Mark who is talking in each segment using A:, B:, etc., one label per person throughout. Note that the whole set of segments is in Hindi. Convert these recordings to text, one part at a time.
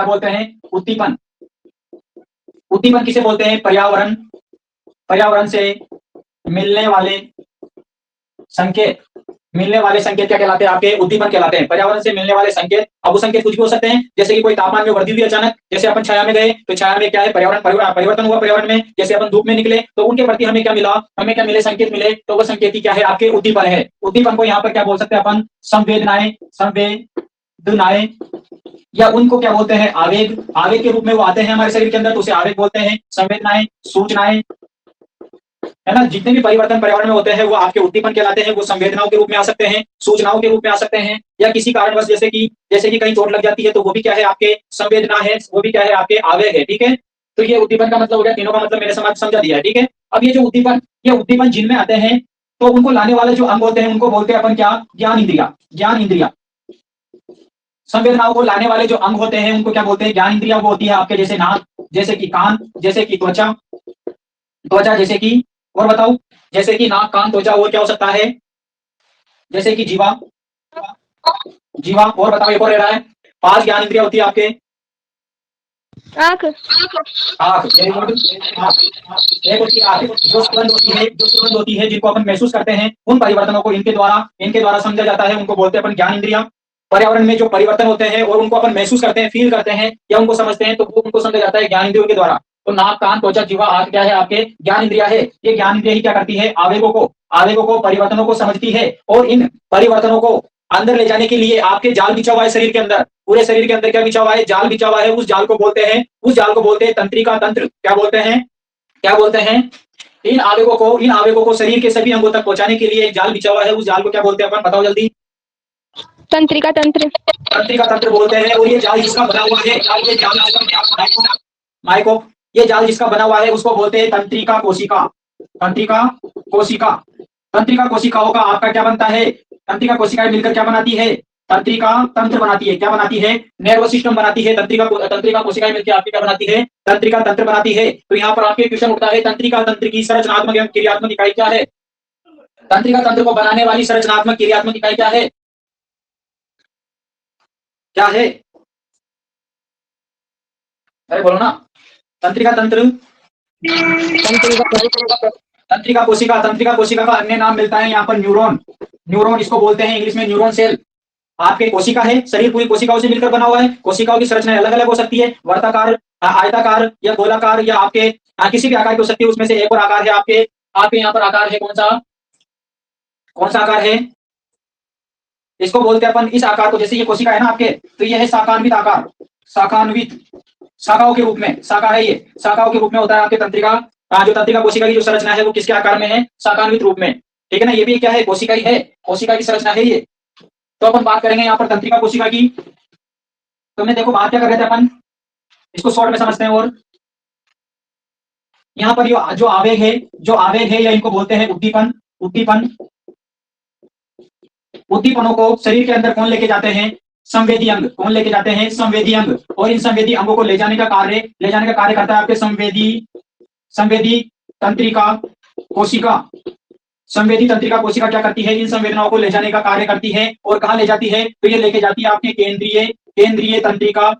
A: क्या बोलते हैं? उद्दीपन। उद्दीपन किसे बोलते हैं? पर्यावरण, पर्यावरण से मिलने वाले संकेत, मिलने वाले संकेत क्या कहलाते हैं? आपके उद्दीपन कहलाते हैं। पर्यावरण से मिलने वाले संकेत, अब वो संकेत कुछ भी हो सकते हैं, जैसे कि कोई तापमान में वृद्धि हुई अचानक, जैसे अपन छाया में गए तो छाया में क्या है? पर्यावरण परिवर्तन हुआ पर्यावरण में, जैसे अपन धूप में निकले तो उनके प्रति हमें क्या मिला? हमें क्या मिले? संकेत मिले, तो वो संकेत ही क्या है? आपके उद्दीपन है। उद्दीपन को यहाँ पर क्या बोल सकते हैं अपन? संवेदनाएं, संवेदनाएं, या उनको क्या बोलते हैं? आवेग। आवेग के रूप में वो आते हैं हमारे शरीर के अंदर, तो उसे आवेग बोलते हैं। संवेदनाएं, सूचनाएं, है ना, जितने भी परिवर्तन पर्यावरण में होते हैं वो आपके उद्दीपन कहलाते हैं। वो संवेदनाओं के रूप में आ सकते हैं, सूचनाओं के रूप में आ सकते हैं, या किसी कारणवश जैसे कि कहीं चोट लग जाती है तो वो भी क्या है? आपके संवेदना है, वो भी क्या है? आपके आवेग है। ठीक है, तो ये उद्दीपन का मतलब हो गया। तीनों का मतलब मैंने समझा दिया है। ठीक है, अब ये जो उद्दीपन, ये उद्दीपन जिनमें आते हैं तो उनको लाने वाले जो अंग होते हैं उनको बोलते हैं अपन क्या? ज्ञान इंद्रिया। ज्ञान इंद्रिया। संवेदनाओं को लाने वाले जो अंग होते हैं उनको क्या बोलते हैं? ज्ञान इंद्रिया। वो होती है आपके जैसे नाक, जैसे कि कान, जैसे कि त्वचा, त्वचा जैसे कि, और बताओ, जैसे कि नाक, कान, त्वचा, और क्या हो सकता है? जैसे कि जीवा, जीवा, और बताओ एक और रह रहा है। 5 ज्ञान इंद्रिया होती है आपके।
B: आंख,
A: आंख, वेरी गुड। एक होती है आंख, जो सुगंध होती है, जो सुगंध होती है जिनको अपन महसूस करते हैं, उन परिवर्तनों को इनके द्वारा समझा जाता है, उनको बोलते हैं अपन ज्ञान इंद्रिया। पर्यावरण में जो परिवर्तन होते हैं और उनको अपन महसूस करते हैं, फील करते हैं या उनको समझते हैं, तो वो उनको समझा जाता है ज्ञान इंद्रियों के द्वारा। तो नाक, कान, त्वचा, जीवा, आंख क्या है? आपके ज्ञान इंद्रिया है। ये ज्ञान इंद्रिया ही क्या करती है? आवेगों को, परिवर्तनों को समझती है, और इन परिवर्तनों को अंदर ले जाने के लिए आपके जाल बिछा हुआ है शरीर के अंदर। पूरे शरीर के अंदर क्या बिछा हुआ है? जाल बिछा हुआ है। उस जाल को बोलते हैं तंत्रिका तंत्र। क्या बोलते हैं? क्या बोलते हैं? इन आवेगों को शरीर के सभी अंगों तक पहुंचाने के लिए एक जाल बिछा हुआ है। उस जाल को क्या बोलते हैं अपन? बताओ जल्दी।
B: तंत्रिका तंत्र,
A: तंत्रिका तंत्र बोलते हैं। और ये जाल जिसका बना हुआ है, माइको, ये जाल जिसका बना हुआ है उसको बोलते हैं तंत्रिका कोशिका। तंत्रिका कोशिका। तंत्रिका कोशिकाओं का आपका क्या बनता है? तंत्रिका कोशिकाएं मिलकर क्या बनाती है? तंत्रिका तंत्र बनाती है। क्या बनाती है? नर्वस सिस्टम बनाती है। तंत्रिका कोशिकाएं मिलकर आपकी क्या बनाती है? तंत्रिका तंत्र बनाती है। तो यहाँ पर आपके क्वेश्चन उठता है, तंत्रिका तंत्र की संरचनात्मक एवं क्रियात्मक इकाई क्या है? तंत्रिका तंत्र को बनाने वाली संरचनात्मक क्रियात्मक इकाई क्या है? क्या है? अरे बोलो ना। तंत्रिका तंत्र, तंत्रिका कोशिका। तंत्रिका कोशिका का अन्य नाम मिलता है यहाँ पर न्यूरॉन। न्यूरॉन इसको बोलते हैं इंग्लिश में न्यूरॉन सेल। आपके कोशिका है, शरीर पूरी कोशिकाओं से मिलकर बना हुआ है। कोशिकाओं की संरचना अलग अलग हो सकती है, वर्ताकार, आयताकार या गोलाकार, या आपके किसी भी आकार की हो सकती है। उसमें से एक और आकार है आपके आपके यहाँ पर आकार है कौन सा आकार है? इसको बोलते हैं अपन, इस आकार को, जैसे ये कोशिका है ना आपके, तो ये है शाखान्वित आकार। शाखान्वित, शाखाओं के रूप में, शाखा है ये, शाखाओं के रूप में होता है आपके तंत्रिका। जो तंत्रिका कोशिका की जो संरचना है वो किसके आकार में है? शाखान्वित रूप में। ठीक है ना, ये भी क्या है? कोशिका ही है, कोशिका की संरचना है ये। तो अपन बात करेंगे यहाँ पर तंत्रिका कोशिका की। तो मैं देखो बात क्या कर रहे थे अपन, इसको शॉर्ट में समझते हैं। और यहाँ पर जो आवेग है या इनको बोलते हैं उद्दीपन। उद्दीपन, उद्दीपनों को शरीर के अंदर कौन लेके जाते हैं? संवेदी अंग। कौन लेके जाते हैं? संवेदी अंग। और इन संवेदी अंगों को ले जाने का कार्य करता है आपके संवेदी तंत्रिका कोशिका। संवेदी तंत्रिका कोशिका क्या करती है? इन संवेदनाओं को ले जाने का कार्य करती है। और कहाँ ले जाती है? तो ये लेके जाती है आपके केंद्रीय तंत्रिका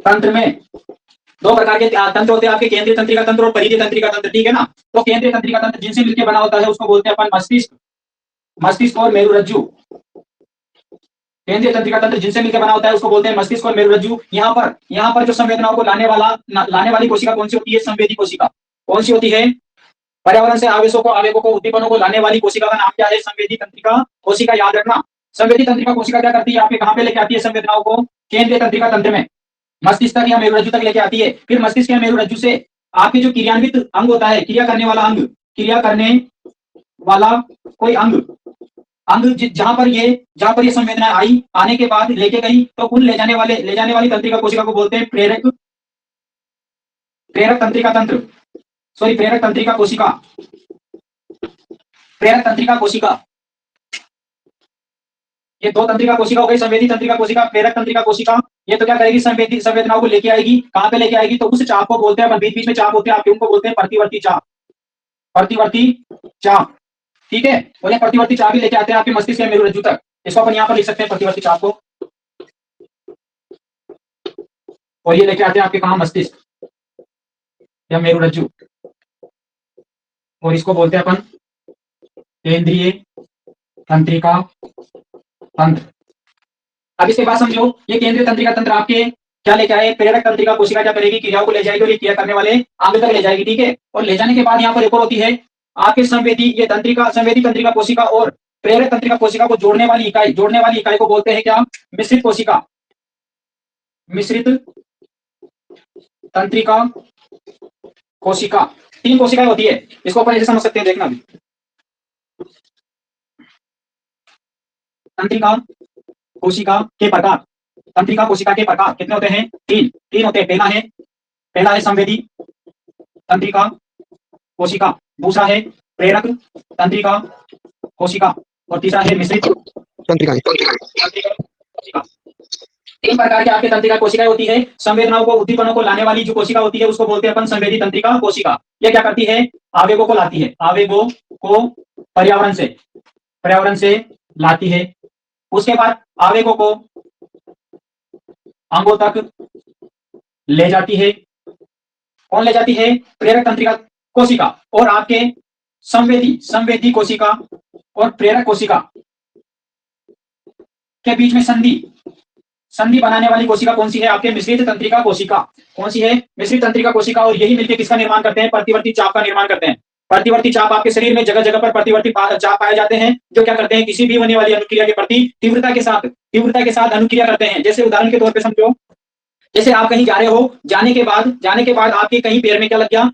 A: तंत्र में। 2 प्रकार के तंत्र होते हैं आपके, केंद्रीय तंत्रिका तंत्र और परिधीय तंत्रिका तंत्र। ठीक है ना, तो केंद्रीय तंत्रिका तंत्र जिनसे मिलकर बना होता है उसको बोलते हैं अपन मस्तिष्क और मेरुरज्जु। केंद्रीय तंत्रिका तंत्र जिनसे मिलकर बना होता है उसको बोलते हैं मस्तिष्क और मेरुरज्जु। यहाँ पर जो संवेदनाओं को लाने वाली कोशिका कौन सी होती है? संवेदी कोशिका। कौन सी होती है? पर्यावरण से आवेगों को उद्दीपनों को लाने वाली कोशिका का नाम क्या है? संवेदी तंत्रिका कोशिका। याद रखना, संवेदी तंत्रिका कोशिका क्या करती है? आपके कहाँ पे लेके आती है संवेदनाओं को? केंद्रीय तंत्रिका तंत्र में, मस्तिष्क तक या मेरुरज्जु तक लेके आती है। फिर मस्तिष्क या मेरुरज्जु से आपके जो क्रियान्वित अंग होता है, क्रिया करने वाला कोई अंग जहां पर ये संवेदना आने के बाद लेके गई, तो उन ले जाने वाली तंत्रिका कोशिका को बोलते हैं प्रेरक तंत्रिका तंत्र। सॉरी, प्रेरक तंत्रिका कोशिका। प्रेरक तंत्रिका कोशिका, ये 2 तंत्रिका कोशिका हो गई, संवेदी तंत्रिका कोशिका, प्रेरक तंत्रिका कोशिका। ये तो क्या करेगी? संवेदनाओं को लेके आएगी। कहां पे लेके आएगी? तो उस चाप को बोलते हैं, बीच बीच में चाप होते हैं आपके, उनको बोलते हैं प्रतिवर्ती चाप। प्रतिवर्ती चाप, ठीक है। और ये प्रतिवर्ती चाप ही लेके आते हैं आपके मस्तिष्क या मेरुरज्जु तक। इसको अपन यहाँ पर लिख सकते हैं प्रतिवर्ती चाप को। और ये लेके आते हैं आपके कहाँ, मस्तिष्क या मेरुरज्जु, और इसको बोलते हैं अपन केंद्रीय तंत्रिका तंत्र। अब इसके बाद समझो, ये केंद्रीय तंत्रिका तंत्र आपके क्या लेके आए, प्रेरक तंत्रिका कोशिका क्या करेगी, क्रियाओं को ले जाएगी और ये क्रिया करने वाले अंग तक ले जाएगी, ठीक है। और ले जाने के बाद यहाँ पर एक और होती है आपके संवेदी, ये संवेदी तंत्रिका कोशिका और प्रेरक तंत्रिका कोशिका को जोड़ने वाली इकाई को बोलते हैं क्या, मिश्रित कोशिका, मिश्रित तंत्रिका कोशिका। 3 कोशिकाएं होती है, इसको अपन ऐसे समझ सकते हैं, देखना भी। तंत्रिका कोशिका के प्रकार, तंत्रिका कोशिका के प्रकार कितने होते हैं, 3 होते हैं। पहला है संवेदी तंत्रिका कोशिका, दूसरा है प्रेरक तंत्रिका कोशिका और तीसरा है मिश्रित तंत्रिका कोशिका। 3 प्रकार की आपके तंत्रिका कोशिकाएं होती है। संवेदनाओं को, उद्दीपनों को लाने वाली जो कोशिका होती है उसको बोलते हैं अपन संवेदी तंत्रिका कोशिका। यह क्या करती है, आवेगों को लाती है, आवेगों को पर्यावरण से लाती है। उसके बाद आवेगों को अंगों तक ले जाती है। कौन ले जाती है, प्रेरक तंत्रिका कोशिका। और आपके संवेदी कोशिका और प्रेरक कोशिका के बीच में संधि बनाने वाली कोशिका कौन सी है, आपके मिश्रित तंत्रिका कोशिका। कौन सी है, मिश्रित तंत्रिका कोशिका। और यही मिलकर किसका निर्माण करते हैं, प्रतिवर्ती चाप का निर्माण करते हैं। प्रतिवर्ती चाप आपके शरीर में जगह जगह पर प्रतिवर्ती चाप पाए जाते हैं, जो क्या करते हैं, किसी भी होने वाली अनुक्रिया के प्रति तीव्रता के साथ अनुक्रिया करते हैं। जैसे उदाहरण के तौर पे समझो, जैसे आप कहीं जा रहे हो, जाने के बाद आपके कहीं पैर में क्या लग गया,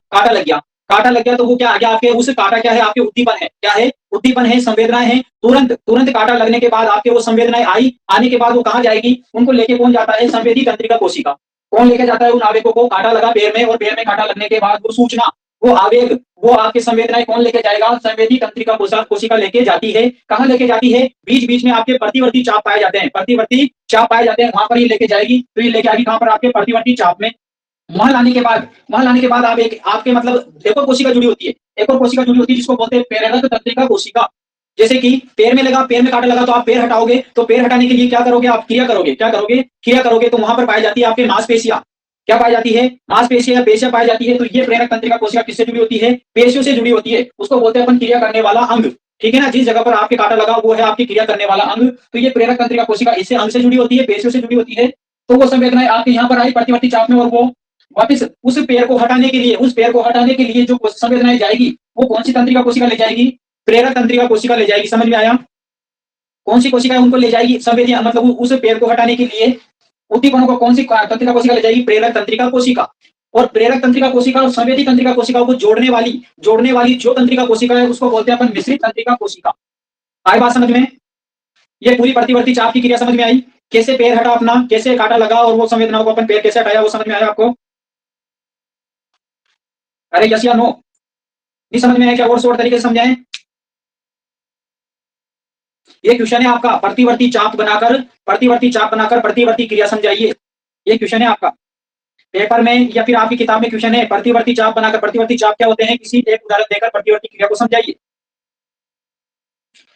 A: कांटा लग गया तो वो क्या आ गया, आपके उस कांटा क्या है, आपके उद्दीपन है। क्या है, उद्दीपन है, संवेदनाएं हैं। तुरंत कांटा लगने के बाद आपके वो संवेदनाएं आने के बाद वो कहां जाएगी, उनको लेके कौन जाता है, संवेदी तंत्रिका कोशिका। कौन लेके जाता है उन आवेगों को, कांटा लगा पैर में और पैर में कांटा लगने के बाद वो सूचना, वो आवेग, वो आपके संवेदनाएं कौन लेके जाएगा, संवेदी तंत्रिका कोशिका लेके जाती है। कहां लेके जाती है, बीच बीच में आपके प्रतिवर्ती चाप पाए जाते हैं, वहां पर ये लेके जाएगी। तो ये लेके आएगी कहां पर, आपके प्रतिवर्ती चाप में। वहां लाने के बाद आप आपके मतलब एक और कोशिका जुड़ी होती है, जिसको बोलते हैं प्रेरक तंत्रिका कोशिका। जैसे कि पैर में कांटा लगा तो आप पैर हटाओगे, तो पैर हटाने के लिए क्या करोगे, आप क्रिया करोगे। तो वहां पर पाई जाती है आपके मांसपेशियां। क्या पाई जाती है, मांसपेशियां या पेशियां पाई जाती है। तो ये प्रेरक तंत्रिका कोशिका किससे जुड़ी होती है, पेशियों से जुड़ी होती है। उसको बोलते हैं अपन क्रिया करने वाला अंग, ठीक है ना। जिस जगह पर आपके कांटा लगा वो है आपकी क्रिया करने वाला अंग। तो ये प्रेरक तंत्रिका कोशिका इससे अंग से जुड़ी होती है, पेशियों से जुड़ी होती है। तो वो संवेदनाएं आपके यहाँ पर आई प्रतिवर्ती चाप में, और वो वापिस उस पैर को हटाने के लिए जो संवेदनाएं जाएगी, वो कौन सी तंत्रिका कोशिका ले जाएगी, प्रेरक तंत्रिका कोशिका ले जाएगी। समझ में आया, कौन सी कोशिका उनको ले जाएगी, संवेदी मतलब उस पैर को हटाने के लिए उद्दीपनों को कौन सी तंत्रिका कोशिका ले जाएगी, प्रेरक तंत्रिका कोशिका। और प्रेरक तंत्रिका कोशिका और संवेदी तंत्रिका कोशिकाओं को जोड़ने वाली जो तंत्रिका कोशिका है उसको बोलते हैं अपन मिश्रित तंत्रिका कोशिका। आई बात समझ में, ये पूरी प्रतिवर्ती चाप की क्रिया समझ में आई, कैसे पैर हटा अपना, कैसे कांटा लगा और वो संवेदनाओं को अपन पैर कैसे हटाया, वो समझ में आया आपको। अरे यस या नो, नहीं समझ में आया क्या, और शॉर्ट तरीके से समझाएं। ये क्वेश्चन है आपका, प्रतिवर्ती चाप बनाकर प्रतिवर्ती क्रिया समझाइए। ये क्वेश्चन है आपका पेपर में या फिर आपकी किताब में क्वेश्चन है, प्रतिवर्ती चाप बनाकर, प्रतिवर्ती चाप क्या होते हैं, किसी एक उदाहरण देकर प्रतिवर्ती क्रिया को समझाइए।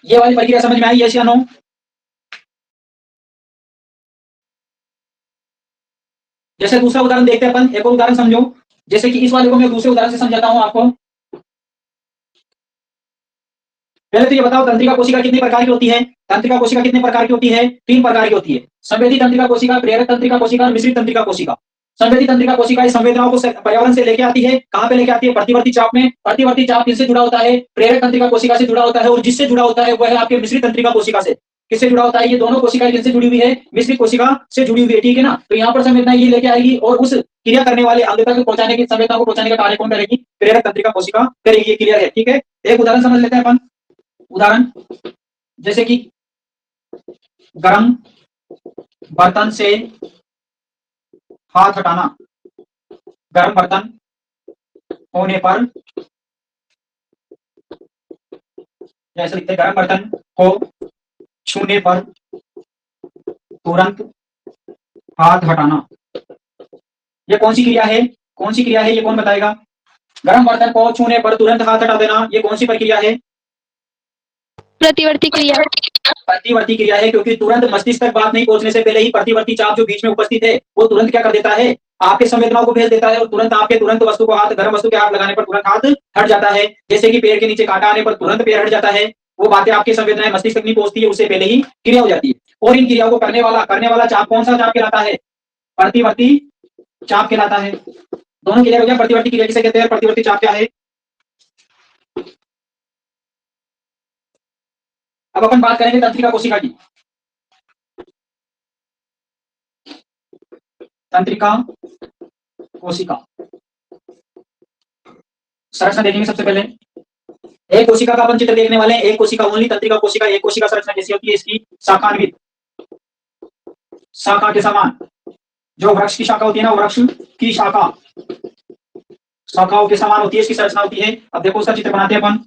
A: ये वाली प्रक्रिया समझ में आई, यस या नो। जैसे दूसरा उदाहरण देखते हैं अपन, एक और उदाहरण समझो। जैसे कि इस वाले को मैं दूसरे उदाहरण से समझाता हूं आपको। पहले तो ये बताओ तंत्रिका कोशिका कितने प्रकार की होती है, तंत्रिका कोशिका कितने प्रकार की होती है, 3 प्रकार की होती है। संवेदी तंत्रिका कोशिका, प्रेरक तंत्रिका कोशिका और मिश्रित तंत्रिका कोशिका। संवेदी तंत्रिका कोशिका इस संवेदनाओं को पर्यावरण से लेके आती है। कहां पे लेके आती है, प्रतिवर्ती चाप में। प्रतिवर्ती चाप किससे जुड़ा होता है, प्रेरक तंत्रिका कोशिका से जुड़ा होता है। और जिससे जुड़ा होता है वह है आपके मिश्रित तंत्रिका कोशिका से। किससे जुड़ा होता है, ये दोनों कोशिकाएं किससे जुड़ी हुई है, मिश्रित कोशिका से जुड़ी हुई है, ठीक है ना। तो यहाँ पर संवेदना ये लेके आएगी और उस क्रिया करने वाले अंग तक पहुंचाने की, संवेदना को पहुंचाने का कार्य कौन करेगी, प्रेरक तंत्रिका कोशिका करेगी। ये क्लियर है, ठीक है। एक उदाहरण समझ लेते हैं अपन। उदाहरण जैसे कि गर्म बर्तन से हाथ हटाना, गर्म बर्तन होने पर, जैसे लिखते हैं, गर्म बर्तन को छूने पर तुरंत हाथ हटाना। ये कौन सी क्रिया है, ये कौन बताएगा। गर्म बर्तन को छूने पर तुरंत हाथ हटा देना, ये कौन सी प्रक्रिया है,
B: प्रतिवर्ती क्रिया।
A: प्रतिवर्ती क्रिया है, क्योंकि तुरंत मस्तिष्क तक बात नहीं पहुंचने से पहले ही प्रतिवर्ती चाप जो बीच में उपस्थित है वो तुरंत क्या कर देता है, आपके संवेदनाओं को भेज देता है और तुरंत वस्तु को हाथ, गर्म वस्तु के हाथ लगाने पर तुरंत हाथ हट जाता है। जैसे कि पेड़ के नीचे कांटा आने पर तुरंत पेड़ हट जाता है, वो बातें आपके संवेदनाएं मस्तिष्क तक नहीं पहुंचती है, उससे पहले ही क्रिया हो जाती है। और इन क्रियाओं को करने वाला चाप कौन सा चाप कहलाता है? प्रतिवर्ती चाप कहलाता है। दोनों क्लियर हो गया? प्रतिवर्ती क्रिया किसे कहते हैं, प्रतिवर्ती चाप क्या है? अब अपन बात करेंगे तंत्रिका कोशिका की। तंत्रिका कोशिका संरचना देखेंगे। सबसे पहले एक कोशिका का अपन चित्र देखने वाले हैं। एक कोशिका ओनली तंत्रिका कोशिका। एक कोशिका संरचना कैसी होती है इसकी? शाखान्वित, शाखा के समान। जो वृक्ष की शाखा होती है ना, वृक्ष की शाखा शाखाओं के समान होती है इसकी संरचना होती है। अब देखो उसका चित्र बनाते हैं अपन।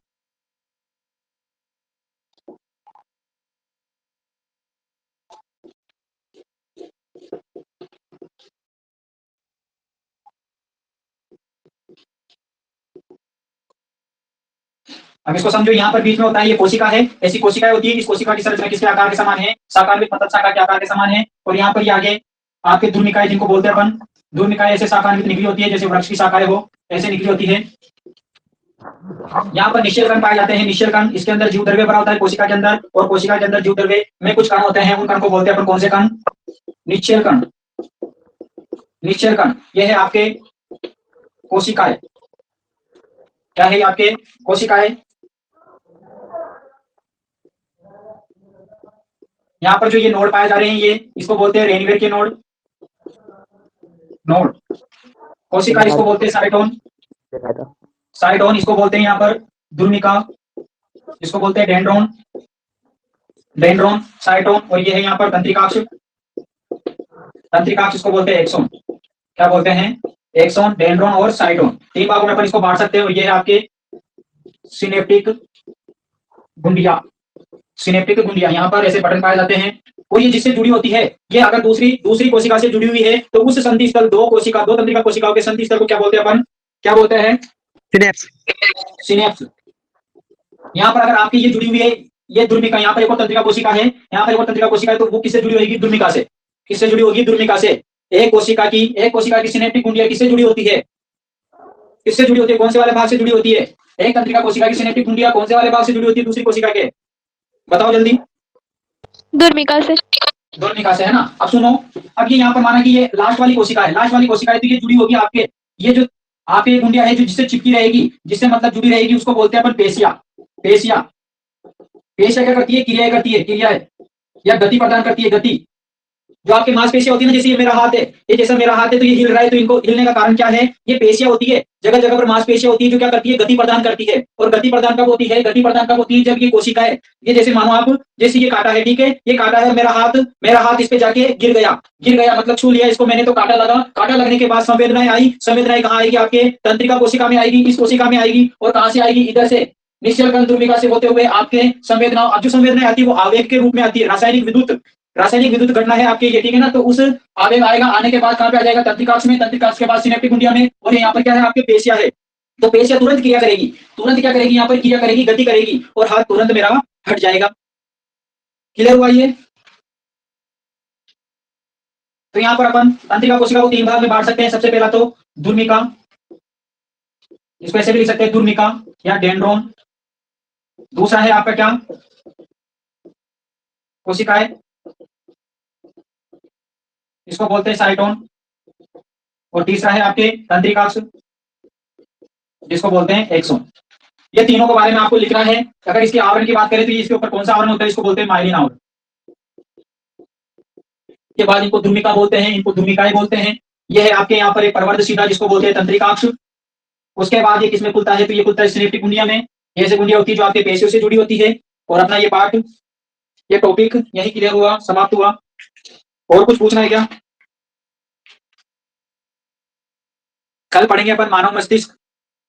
A: अब इसको समझो, यहाँ पर बीच में होता है ये कोशिका है, ऐसी कोशिकाएं होती है। इस कोशिका की संरचना किसके आकार के समान है? शाखान्वित मतलब शाखा के आकार के समान है। और यहाँ पर ये आगे आपके ध्रुव जिनको बोलते हैं अपन, ध्रुव ऐसे शाखान्वित निकली होती है, जैसे वृक्ष की शाखाएं हो ऐसे निकली होती है। यहाँ पर निश्चल कण पाए जाते हैं। निश्चल कण, इसके अंदर जीव द्रव्य भरा होता है कोशिका के अंदर, और कोशिका के अंदर जीव द्रव्य में कुछ कण होते हैं, उन कण को बोलते हैं अपन कौन से कण? निश्चल कण। निश्चल कण ये है आपके कोशिकाएं। क्या है आपके? कोशिकाएं। यहाँ पर जो ये नोड पाए जा रहे हैं, ये इसको बोलते हैं रेनवीयर के नोड। नोड कोशिका इसको बोलते हैं साइटोन। साइटोन इसको बोलते हैं यहाँ पर ध्रुमिका, इसको बोलते हैं डेंड्रोन। डेंड्रोन, साइटोन। और ये है यहाँ पर तंत्रिकाक्ष। तंत्रिकाक्ष इसको बोलते हैं एक्सोन। क्या बोलते हैं? एक्सोन, डेंड्रोन और साइटोन। तीन भागों में अपन इसको बांट सकते हैं। और ये है आपके सिनेप्टिक गुंडिया। सिनेप्टिक गुंडिया, यहाँ पर ऐसे बटन पाए जाते हैं। और ये जिससे जुड़ी होती है, ये अगर दूसरी कोशिका से जुड़ी हुई है तो उस संधि स्थल, दो तंत्रिका कोशिकाओं के संधि स्थल को क्या बोलते हैं अपन? क्या बोलते हैं? सिनेप्स। सिनेप्स। यहाँ पर अगर आपकी ये जुड़ी हुई है, ये ध्रुमिका, यहाँ पर एक और तंत्रिका कोशिका है, यहाँ पर एक और तंत्रिका कोशिका है, तो वो किससे जुड़ी होगी? ध्रुमिका से। किससे जुड़ी होगी? ध्रुमिका से। एक कोशिका की सिनेप्टिक गुंडिया किससे जुड़ी होती है? किससे जुड़ी होती है? कौन से वाले भाग से जुड़ी होती है? एक तंत्रिका कोशिका की सिनेप्टिक गुंडिया कौन से वाले भाग से जुड़ी होती है दूसरी कोशिका के? बताओ जल्दी।
B: ध्रुमिका से।
A: ध्रुमिका से, है ना? अब सुनो, अब ये यहाँ पर माना कि ये लास्ट वाली कोशिका है, लास्ट वाली कोशिका है, तो ये जुड़ी होगी आपके, ये जो आपके गुंडिया है जो जिससे चिपकी रहेगी, जिससे मतलब जुड़ी रहेगी, उसको बोलते हैं अपन पेशिया। पेशिया। पेशिया क्या करती है? क्रिया करती है, क्रिया है या गति प्रदान करती है। गति जो आपके मांसपेशियां होती है ना, जैसे ये मेरा हाथ है, ये जैसा मेरा हाथ है तो ये हिल रहा है, तो इनको हिलने का कारण क्या है? ये पेशियां होती है। जगह जगह पर मांसपेशियां होती है जो क्या करती है? गति प्रदान करती है। और गति प्रदान कब होती है? गति प्रदान कब होती है? जब ये कोशिका है, ये जैसे मानो आप, जैसे ये कांटा है, ठीक है, ये कांटा है, मेरा हाथ इस पे जाके गिर गया मतलब छू लिया इसको मैंने, तो कांटा लगा। कांटा लगने के बाद संवेदनाएं आई। संवेदनाएं कहाँ आएगी? आपके तंत्रिका कोशिका में आएगी, इस कोशिका में आएगी। और कहां से आएगी? इधर से, निश्चल कण ध्रुमिका से होते हुए आपके संवेदनाओं। अब जो संवेदनाएं आती है वो आवेग के रूप में आती है। रासायनिक विद्युत घटना है आपके ये, ठीक है ना? तो उस आवेग आएगा, आने के बाद कहां पे आ जाएगा? तंत्रिकाक्ष में। तंत्रिकाक्ष के बाद सिनेप्टिक गुंडिया में। और यहाँ पर क्या है? आपके पेशिया है। तो पेशिया तुरंत क्रिया करेगी। तुरंत क्या करेगी? यहाँ पर क्रिया करेगी, गति करेगी, और हाथ तुरंत मेरा हट जाएगा। क्लियर हुआ ये? तो यहाँ पर अपन तंत्रिका कोशिका को तीन भाग में बांट सकते हैं। सबसे पहला तो ध्रुमिका, इसको ऐसे भी लिख सकते हैं ध्रुमिका या डेंड्रोन। दूसरा है आपका क्या? कोशिकाएं, इसको बोलते हैं साइटोन। और तीसरा है आपके तंत्रिकाक्ष, जिसको बोलते हैं एक्सोन। ये तीनों के बारे में आपको लिखना है। अगर इसके आवरण की बात करें तो इसके ऊपर कौन सा आवरण होता है? इसको बोलते हैं माइलिन आवरण। के बाद इनको ध्रुमिका बोलते हैं, इनको ध्रुमिकाएं बोलते हैं। ये है आपके यहाँ पर एक प्रवर्ध सीधा, जिसको बोलते हैं तंत्रिकाक्ष। उसके बाद ये किसमें खुलता है? तो ये खुलता है सिनेप्टिक गुंडिया में। ये से गुंडिया होती है जो आपके पेशियों से जुड़ी होती है। और अपना ये पार्ट, ये टॉपिक यही क्लियर हुआ, समाप्त हुआ। और कुछ पूछना है क्या? कल पढ़ेंगे अपन मानव मस्तिष्क।